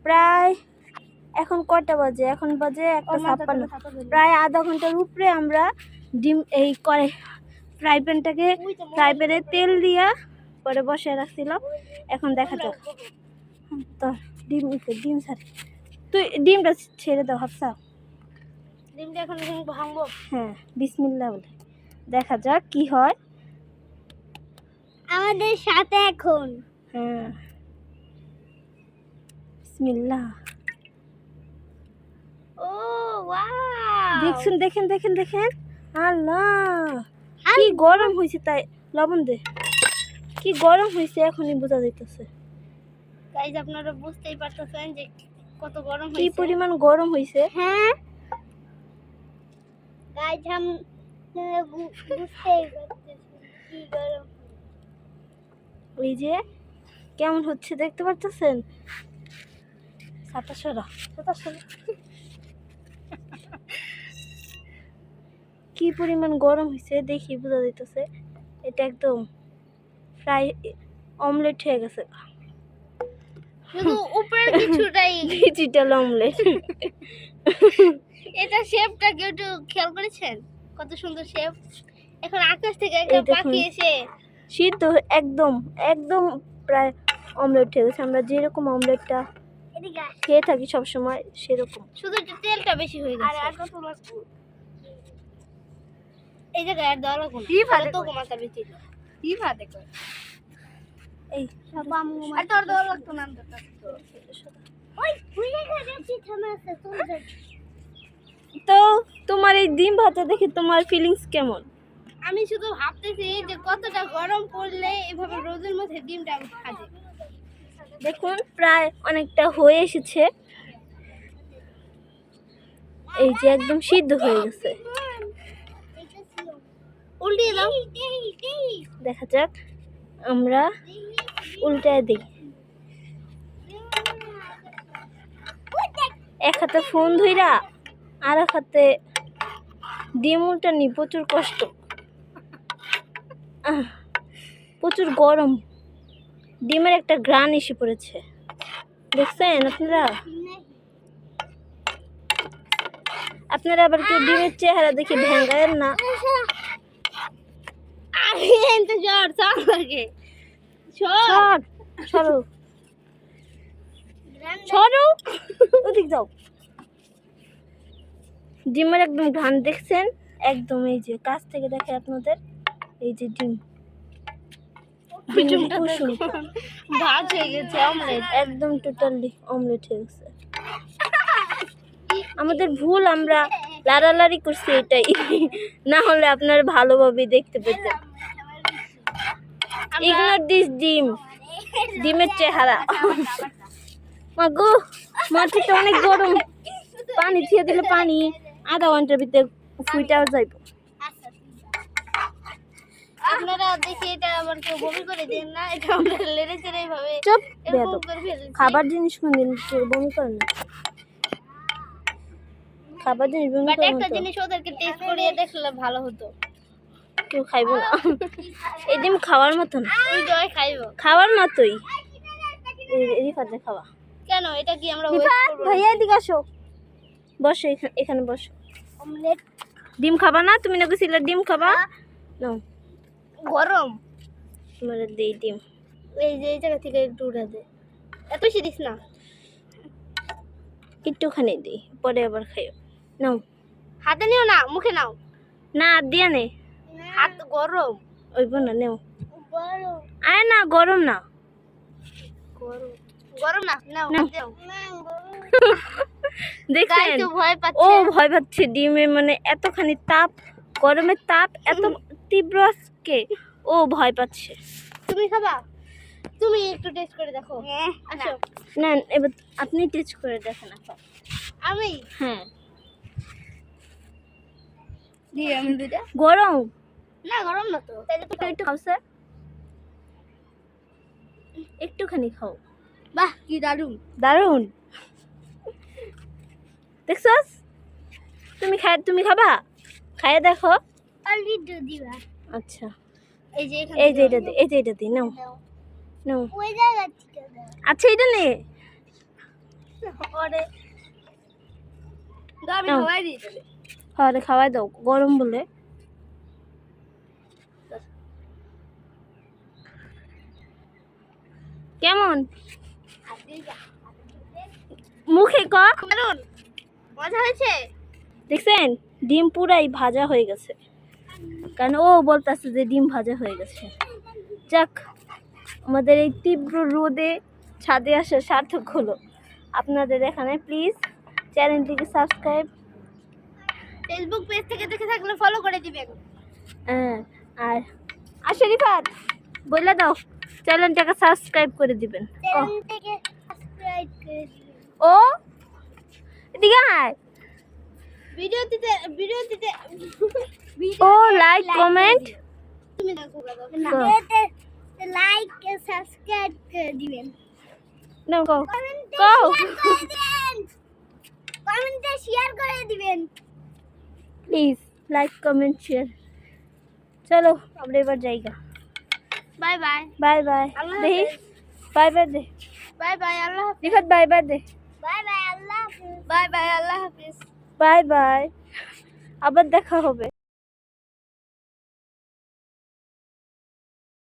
প্রায় এখন কয়টা বাজে? এখন বাজে 1:56। প্রায় আধা ঘন্টার উপরে আমরা ডিম এই করে ফ্রাই প্যানে তেল দিয়া পরে বসে রাখছিলাম। এখন দেখা যাক তো ডিম ছাড়ি। তুই ডিমটা ছেড়ে দাও হাফসা। ডিমটা এখন ভাঙবো। হ্যাঁ, বিসমিল্লাহ বলে দেখা যাক কি হয় আমাদের সাথে এখন। হ্যাঁ, বিসমিল্লাহ। ও ওয়াও, দেখেন আল্লাহ কি গরম হয়েছে। তাই লবণ দে, কি গরম হয়েছে এখনই বোঝা যাইতেছে। গাইস আপনারা বুঝতেই পারতেছেন যে কত গরম কি হয়েছে, পরিমাণ গরম হয়েছে। হ্যাঁ গাইস हम বুঝতেই পারতেছেন কি গরম। ওই যে কেমন হচ্ছে দেখতে পারতেছেন। সাতাশরা কি পরিমাণ গরম হয়েছে দেখি বোঝা যাইতেছে। এটা একদম ফ্রাই অমলেট হয়ে গেছে, শুধু উপরের কিছুটাই ডিজিটাল অমলেট। এটা শেপটা কি একটু খেয়াল করেছেন? কত সুন্দর শেপ। এখন আকাশ থেকে একটা এই দেখুন। পাখি এসে সিদ্ধ একদম একদম প্রায় অমলেট হয়ে গেছে। আমরা যেরকম অমলেটটা খেয়ে থাকি সব সময় সেরকম, শুধু একটু তেলটা বেশি হয়ে গেছে। এই জায়গায় আর দেওয়া লাগবে না। কি ভাতে তো কয়? গোমাতা বেঁচে যায়। কি ভাতে কয়? এই আর তোর দেওয়া লাগতো না তো। ওই ভুলে গেছি থামে আছে চলে যাই। তো তোমার এই ডিম ভাতে দেখে তোমার ফিলিংস কেমন? আমি শুধু ভাবতেছি যে কতটা গরম পড়লে এভাবে রোদের মধ্যে ডিমটা ভাজে। দেখুন প্রায় অনেকটা হয়ে এসেছে। এই যে একদম সিদ্ধ হয়ে গেছে। উল্টিয়ে দাও। দেখা যাক, আমরা উল্টায় দিই। এক হাতে ফোন ধইরা আর এক হাতে ডিম উল্টানি প্রচুর কষ্ট। প্রচুর গরম, ডিমের একটা গ্রান এসে পড়েছে। দেখছেন আপনারা আবার কেউ ডিমের চেহারা দেখে ভেঙ্গায়েন না। সরো ওদিক যাও। ডিমের একদম ঘ্রাণ দেখছেন, একদম এই যে কাছ থেকে দেখে আপনাদের। এই যে ডিম ভাজ হয়ে গেছে অমলেট, একদম টোটালি অমলেট হয়ে গেছে। আমাদের ভুল, আমরা লাড়ালাড়ি করছি এটাই, না হলে আপনারা ভালোভাবে দেখতে পেতেন। ইগনোর দিস ডিমের চেহারা। মাগো মাটিটা অনেক গরম, পানি দিয়ে দিলে পানি আধা ঘন্টার ভিতরে ফুইটাও যাইব। আপনারা দেখে এটা আবার কেউ বমি করে দেন না, এটা আমরা লেড়ে চেড়ে এইভাবে চুপ এরকম বেয়াদব। করে ফেলছি। খাবার জিনিস কোনদিন কেউ বমি করে না। খাবার জিনিস বমি বাট করে একটা না তো জিনিস ওদেরকে টেস্ট করিয়ে দেখলে ভালো হতো। কেউ খাইব না। এই ডিম খাওয়ার মতো না, ওই জয় খাইবো খাওয়ার মতোই। রিফাতে খাওয়া। কেন এটা কি আমরা ওয়েস্ট করব? ভাইয়া এদিকে আসো, বসো এখানে বসো। অমলেট ডিম খাবা না? তুমি না কইছিলে ডিম খাবা? নাও গরম, তোমার দেই ডিম। এই যে এই জায়গা থেকে একটু উঠা দে, এত বেশি দিস না, একটুখানি দিই, পরে আবার খাইও। নাও। হাতে নিও না, মুখে নাও। না দিয়া নে, হাত গরম। ওইব না, নেও। গরম আরে না গরম না, গরম গরম না, নাও নাও। দাও। দেখছেন গাইস ভয় ও পাচ্ছে। ভয় পাচ্ছে। ডিমে মানে এতখানি তাপ, গরমের তাপ এত তীব্র আজকে, ও ভয় পাচ্ছে। তুমি খাবা? তুমি একটু টেস্ট করে দেখো। আসো। না এবার আপনি টেস্ট করে দেখেন এখন। আমি হ্যাঁ দি আমি দুইটা। গরম না গরম না তো, তাইলে তো একটু খাও স্যার, একটুখানি খাও। বাহ কি দারুণ। দারুণ দেখছস? তুমি খাবা? খাইয়ে দেখো। অনলি দু দিবা। আচ্ছা এই যে এখানে এই যে এটা দি নাও নাও। ওই জায়গা থেকে দাও। আচ্ছা এটা নে, ওরে দাবি নাও। খাওয়াই দিই তাহলে আরে খাওয়াই দাও গরম বলে। কেমন মুখে ক দারুন মজা হয়েছে দেখছেন ডিম পুরাই ভাজা হয়ে গেছে, কারণ ও বলতেছে যে ডিম ভাজা হয়ে গেছে। যাক, আমাদের এই তীব্র রোদে ছাদে আসা সার্থক হলো। আপনাদের এখানে প্লিজ চ্যানেলটিকে সাবস্ক্রাইব, ফেসবুক পেজ থেকে দেখে থাকলে ফলো করে দিবেন আর শরীফাত বলে দাও চ্যানেলটাকে সাবস্ক্রাইব করে দিবেন। চ্যানেলটাকে সাবস্ক্রাইব করে দিবেন ও এদিকে আয়। ভিডিও দিতে ও লাইক কমেন্ট তুমি দেখো বাবা লাইক সাবস্ক্রাইব করে দিবেন না কও কমেন্টে কও শেয়ার করে দিবেন কমেন্টে শেয়ার করে দিবেন প্লিজ লাইক কমেন্ট শেয়ার। চলো আমরা এবার যাইগা। বাই বাই বাই বাই আল্লাহ দেখি হাফেজ। বাই বাই দে বাই বাই আল্লাহ হাফেজ রিফাত বাই বাই দে বাই বাই আল্লাহ হাফেজ বাই বাই আল্লাহ হাফেজ বাই বাই আবার দেখা হবে।